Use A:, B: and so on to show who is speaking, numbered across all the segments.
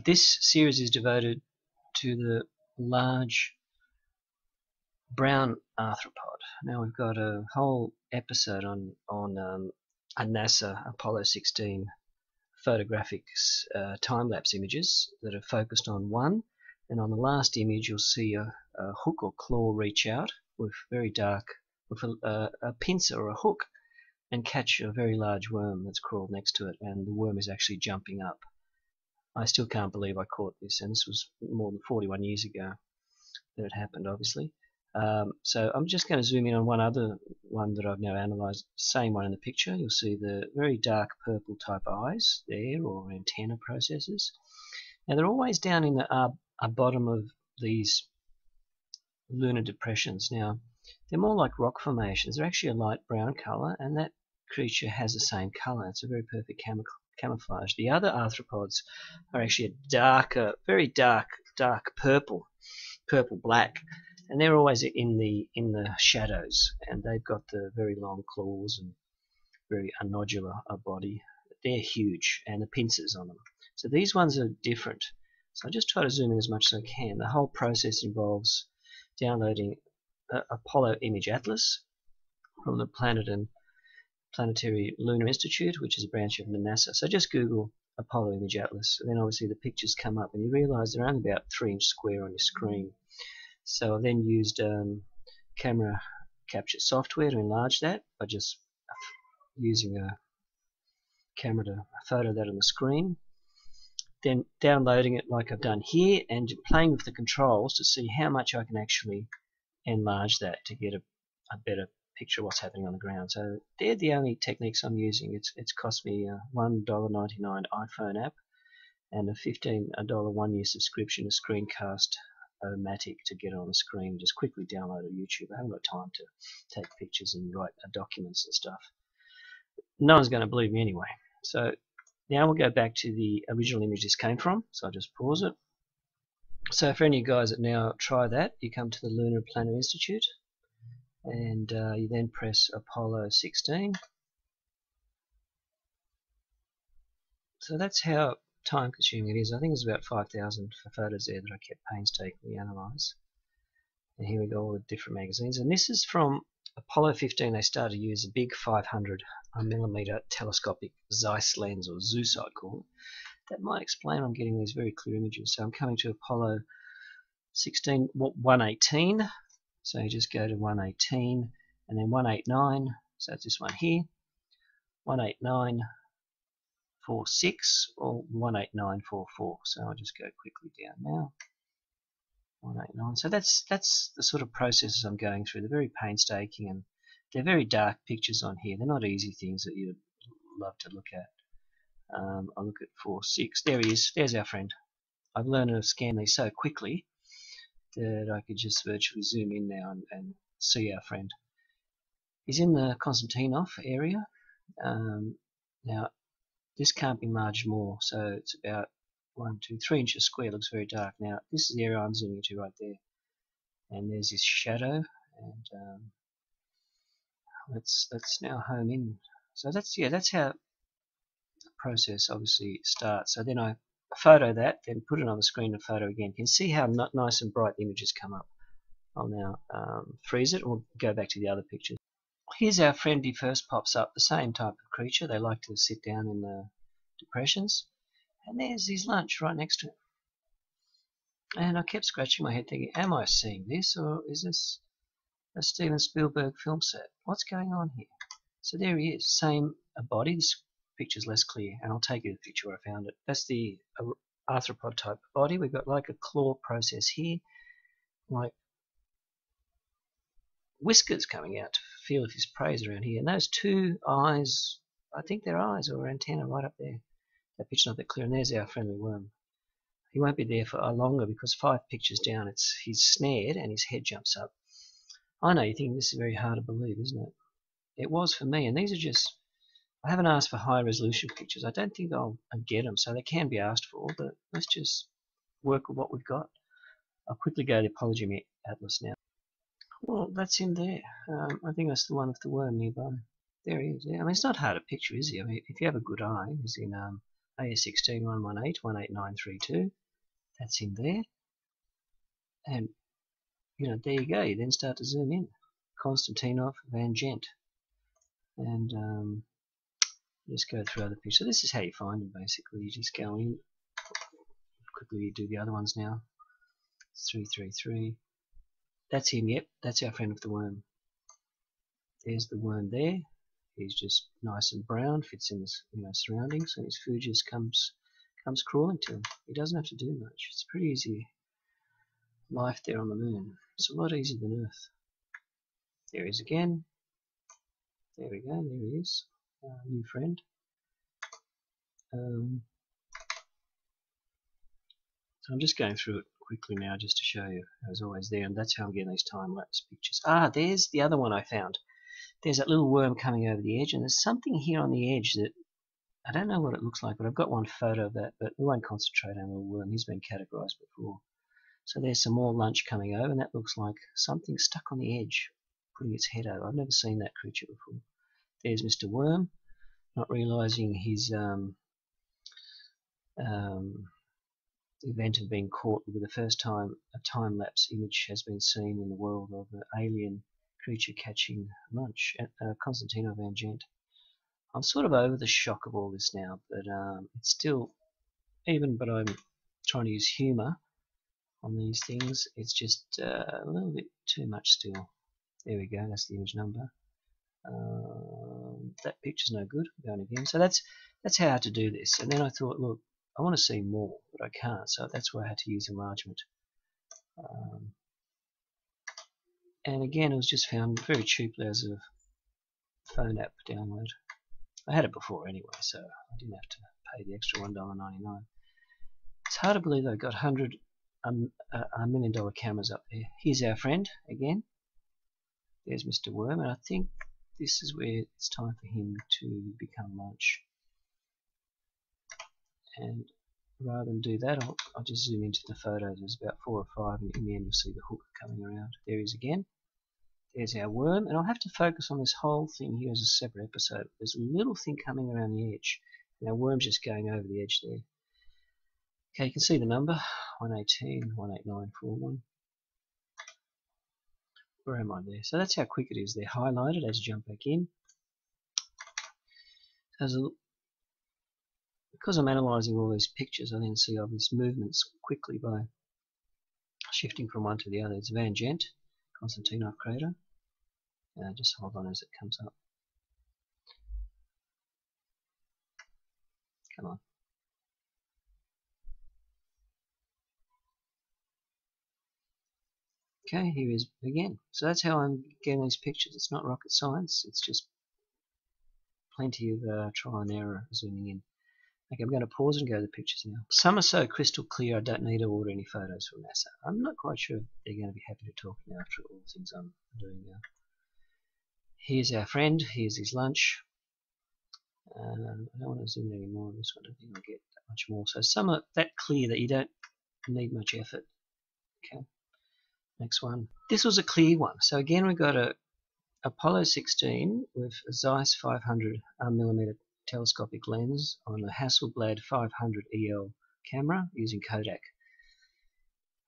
A: This series is devoted to the large brown arthropod. Now we've got a whole episode on a NASA Apollo 16 photographic time-lapse images that are focused on one, and on the last image you'll see a hook or claw reach out with very dark, with a pincer or a hook, and catch a very large worm that's crawled next to it, and the worm is actually jumping up. I still can't believe I caught this, and this was more than 41 years ago that it happened, obviously. So I'm just going to zoom in on one other one that I've now analysed, same one in the picture. You'll see the very dark purple type eyes there, or antenna processes. Now they're always down in the bottom of these lunar depressions. Now they're more like rock formations. They're actually a light brown colour, and that creature has the same colour. It's a very perfect camouflage. The other arthropods are actually a darker, very dark purple black, and they're always in the shadows, and they've got the very long claws and very nodular body. They're huge, and the pincers on them. So these ones are different. So I just try to zoom in as much as I can. The whole process involves downloading Apollo Image Atlas from the Planetary Lunar Institute, which is a branch of NASA. So just Google Apollo Image Atlas, and then obviously the pictures come up, and you realise they're only about 3-inch square on your screen. So I then used camera capture software to enlarge that by just using a camera to photo that on the screen, then downloading it like I've done here, and playing with the controls to see how much I can actually enlarge that to get a better picture of what's happening on the ground. So they're the only techniques I'm using. It's cost me a $1.99 iPhone app and a $15 one-year subscription to Screencast-O-Matic to get on the screen. Just quickly download it YouTube. I haven't got time to take pictures and write documents and stuff. No one's going to believe me anyway. So now we'll go back to the original image this came from. So I'll just pause it. So for any of you guys that now try that, you come to the Lunar Planetary Institute, and you then press Apollo 16. So that's how time consuming it is. I think there's about 5,000 photos there that I kept painstakingly analyse. And here we go, all the different magazines. And this is from Apollo 15. They started to use a big 500mm telescopic Zeiss lens, or Zeus I call it. That might explain I'm getting these very clear images. So I'm coming to Apollo 16, 118. So you just go to 118 and then 189. So that's this one here. 18946 or 18944. So I'll just go quickly down now. 189. So that's the sort of processes I'm going through. They're very painstaking, and they're very dark pictures on here. They're not easy things that you'd love to look at. I'll look at 46. There he is. There's our friend. I've learned to scan these so quickly that I could just virtually zoom in now and see our friend. He's in the Konstantinov area. Now this can't be enlarged more, so it's about 1, 2, 3 inches square. Looks very dark. Now this is the area I'm zooming to right there, and there's his shadow, and let's now home in. So that's how the process obviously starts. So then I photo that, then put it on the screen and photo again. You can see how nice and bright the images come up. I'll now freeze it, and we'll go back to the other pictures. Here's our friend. He first pops up, the same type of creature. They like to sit down in the depressions, and there's his lunch right next to him. And I kept scratching my head thinking, am I seeing this, or is this a Steven Spielberg film set? What's going on here? So there he is, same body. This picture's less clear, and I'll take you to the picture where I found it. That's the arthropod type body. We've got like a claw process here, like whiskers coming out to feel if his prey is around here. And those two eyes, I think they're eyes or antenna right up there. That picture's not that clear, and there's our friendly worm. He won't be there for longer, because 5 pictures down he's snared and his head jumps up. I know you think this is very hard to believe, isn't it? It was for me, and these are just, I haven't asked for high resolution pictures. I don't think I'll get them, so they can be asked for, but let's just work with what we've got. I'll quickly go to the Apollo Image Atlas now. Well, that's him there. I think that's the one with the worm nearby. There he is. Yeah. I mean, it's not hard to picture, is he? I mean, if you have a good eye, he's in AS16 118 18932. That's in there, and there you go. You then start to zoom in. Konstantinov, Van Gent, and just go through other pictures. So this is how you find them basically. You just go in, quickly do the other ones now. 333. That's him, yep, that's our friend with the worm. There's the worm there. He's just nice and brown, fits in his surroundings, and his food just comes crawling to him. He doesn't have to do much. It's pretty easy life there on the moon. It's a lot easier than Earth. There he is again. There we go, there he is. New friend. So I'm just going through it quickly now just to show you. I was always there, and that's how I'm getting these time-lapse pictures. There's the other one I found. There's that little worm coming over the edge, and there's something here on the edge that I don't know what it looks like, but I've got one photo of that, but we won't concentrate on the worm. He's been categorized before. So there's some more lunch coming over, and that looks like something stuck on the edge, putting its head over. I've never seen that creature before. There's Mr. Worm, not realizing his event of being caught with the first time a time-lapse image has been seen in the world of an alien creature catching lunch at Konstantinov Van Gent. I'm sort of over the shock of all this now, but it's still, but I'm trying to use humour on these things. It's just a little bit too much still. There we go, that's the image number. That picture's no good. I'm going again. So that's how to do this. And then I thought, look, I want to see more, but I can't, so that's why I had to use enlargement. And again, it was just found very cheaply as a phone app download. I had it before anyway, so I didn't have to pay the extra $1.99. It's hard to believe they've got $100 million cameras up there. Here's our friend again. There's Mr. Worm, and I think this is where it's time for him to become lunch. And rather than do that, I'll just zoom into the photos. There's about 4 or 5, and in the end you'll see the hook coming around. There he is again. There's our worm, and I'll have to focus on this whole thing here as a separate episode. There's a little thing coming around the edge, and our worm's just going over the edge there. Okay, you can see the number, 118, 18941. Where am I there? So that's how quick it is. They're highlighted as you jump back in. Because I'm analysing all these pictures, I then see obvious movements quickly by shifting from one to the other. It's Van Gent, Konstantinov crater. Just hold on as it comes up. Come on. Okay, here he is again. So that's how I'm getting these pictures. It's not rocket science. It's just plenty of trial and error zooming in. Okay, I'm going to pause and go to the pictures now. Some are so crystal clear I don't need to order any photos from NASA. I'm not quite sure if they're going to be happy to talk now after all the things I'm doing now. Here's our friend. Here's his lunch. I don't want to zoom in any more on this one. I don't think I'll get that much more. So some are that clear that you don't need much effort. Okay. Next one. This was a clear one. So again, we've got a Apollo 16 with a Zeiss 500mm telescopic lens on a Hasselblad 500 EL camera using Kodak.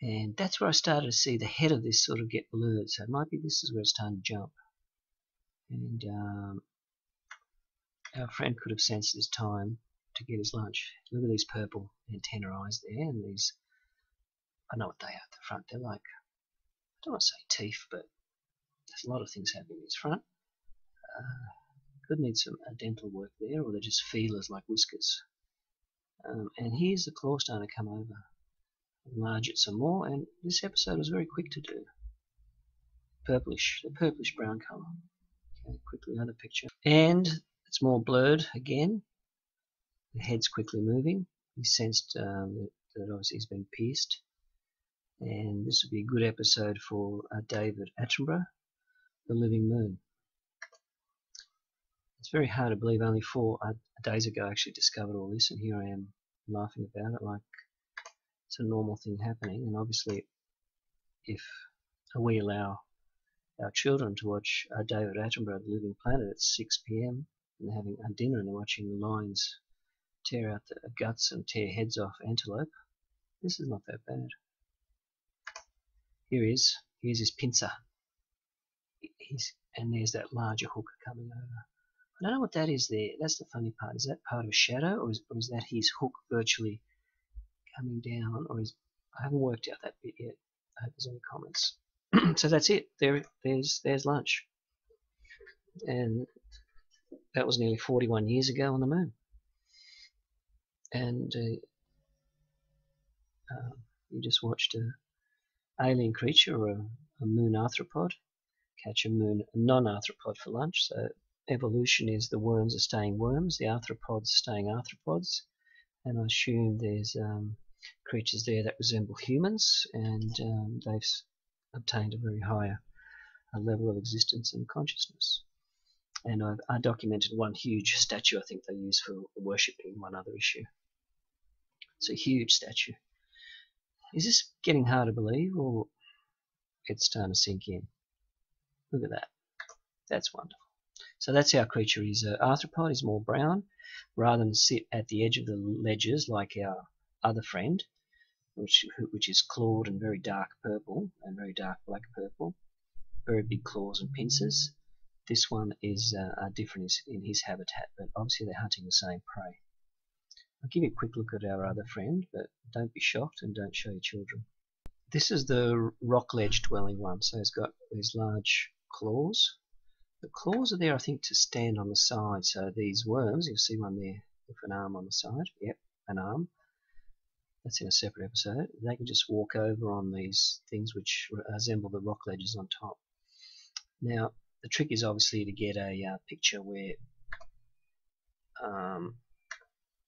A: And that's where I started to see the head of this sort of get blurred. So it might be this is where it's starting to jump. And our friend could have sensed it's time to get his lunch. Look at these purple antenna eyes there, and these, I know what they are at the front. They're like, I don't want to say teeth, but there's a lot of things happening in his front. Could need some dental work there, or they're just feelers like whiskers. And here's the claw starting to come over. Enlarge it some more, and this episode was very quick to do. Purplish, the purplish brown colour. Okay, quickly another picture. And it's more blurred again. The head's quickly moving. He sensed that obviously he's been pierced. And this would be a good episode for David Attenborough, The Living Moon. It's very hard to believe only 4 days ago I actually discovered all this, and here I am laughing about it like it's a normal thing happening. And obviously if we allow our children to watch David Attenborough, The Living Planet at 6 PM and they're having dinner and they're watching Lines tear out the guts and tear heads off antelope. This is not that bad. Here he is. Here's his pincer. And there's that larger hook coming over. I don't know what that is there. That's the funny part. Is that part of a shadow, or is that his hook virtually coming down? Or I haven't worked out that bit yet. I hope there's any comments. So that's it. There's lunch. And that was nearly 41 years ago on the moon. And you just watched an alien creature, or a moon arthropod, catch a non-arthropod for lunch. So evolution is the worms are staying worms, the arthropods staying arthropods, and I assume there's creatures there that resemble humans, and they've obtained a very higher level of existence and consciousness. And I documented one huge statue I think they use for worshipping one other issue. It's a huge statue. Is this getting hard to believe, or it's starting to sink in? Look at that. That's wonderful. So that's our creature. He's an arthropod. He's more brown. Rather than sit at the edge of the ledges like our other friend, which is clawed and very dark purple and very dark black purple, very big claws and pincers. This one is different in his habitat, but obviously they're hunting the same prey. I'll give you a quick look at our other friend, but don't be shocked and don't show your children. This is the rock ledge dwelling one, so it's got these large claws. The claws are there, I think, to stand on the side, so these worms, you'll see one there with an arm on the side. Yep, an arm. That's in a separate episode. They can just walk over on these things which resemble the rock ledges on top. Now, the trick is obviously to get a picture where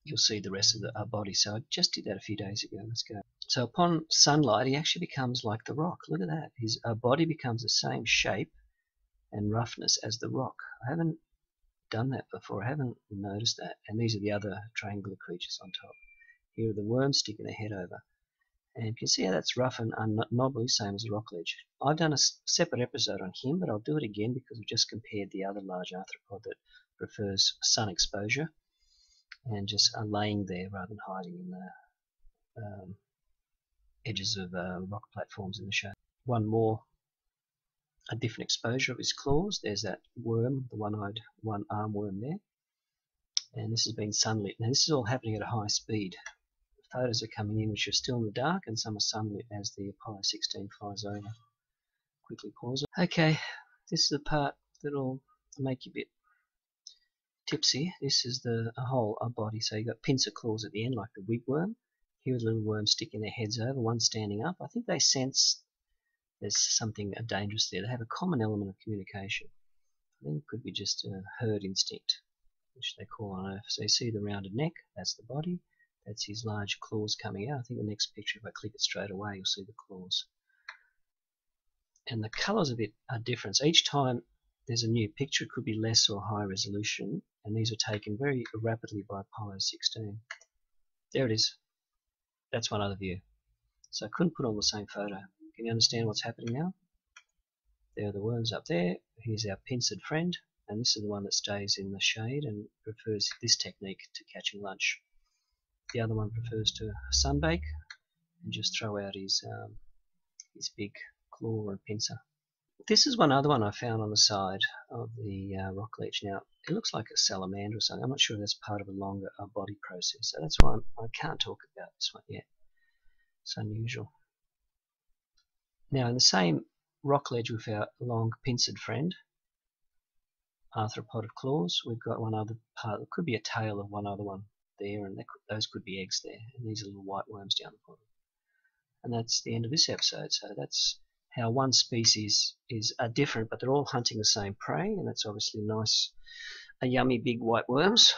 A: you'll see the rest of our body. So I just did that a few days ago. Let's go. So upon sunlight, he actually becomes like the rock. Look at that. His body becomes the same shape and roughness as the rock. I haven't done that before. I haven't noticed that. And these are the other triangular creatures on top. Here are the worms sticking their head over. And you can see how that's rough and knobbly, same as a rock ledge. I've done a separate episode on him, but I'll do it again because we've just compared the other large arthropod that prefers sun exposure and just laying there rather than hiding in the edges of rock platforms in the shade. One more, a different exposure of his claws. There's that worm, the one-eyed, one-arm worm there. And this has been sunlit. Now this is all happening at a high speed. Photos are coming in which are still in the dark, and some are sunlit as the Apollo 16 flies over. Quickly pause it. Okay, this is the part that'll make you a bit tipsy. This is the whole body. So you've got pincer claws at the end, like the wigworm. Here are the little worms sticking their heads over, one standing up. I think they sense there's something dangerous there. They have a common element of communication. I think it could be just a herd instinct, which they call on Earth. So you see the rounded neck, that's the body. That's his large claws coming out. I think the next picture, if I click it straight away, you'll see the claws. And the colours of it are different. So each time there's a new picture, it could be less or high resolution, and these are taken very rapidly by Apollo 16. There it is. That's one other view. So I couldn't put on the same photo. Can you understand what's happening now? There are the worms up there. Here's our pincered friend, and this is the one that stays in the shade and prefers this technique to catching lunch. The other one prefers to sunbake and just throw out his big claw and pincer. This is one other one I found on the side of the rock ledge. Now, it looks like a salamander or something. I'm not sure if that's part of a longer body process. So that's why I can't talk about this one yet. It's unusual. Now, in the same rock ledge with our long pincered friend, arthropod of claws, we've got one other part. It could be a tail of one other one there, and those could be eggs there. And these are little white worms down the bottom. And that's the end of this episode. So that's how one species is different, but they're all hunting the same prey, and that's obviously nice, yummy big white worms.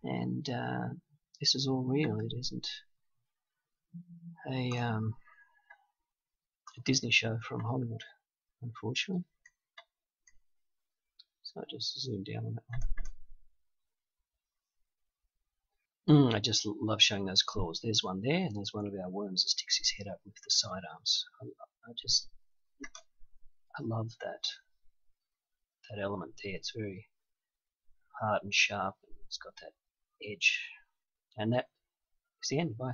A: And this is all real. It isn't a Disney show from Hollywood, unfortunately. So I just zoom down on that one. I just love showing those claws. There's one there, and there's one of our worms that sticks his head up with the side arms. I love that element there. It's very hard and sharp, and it's got that edge And that is the end. Bye.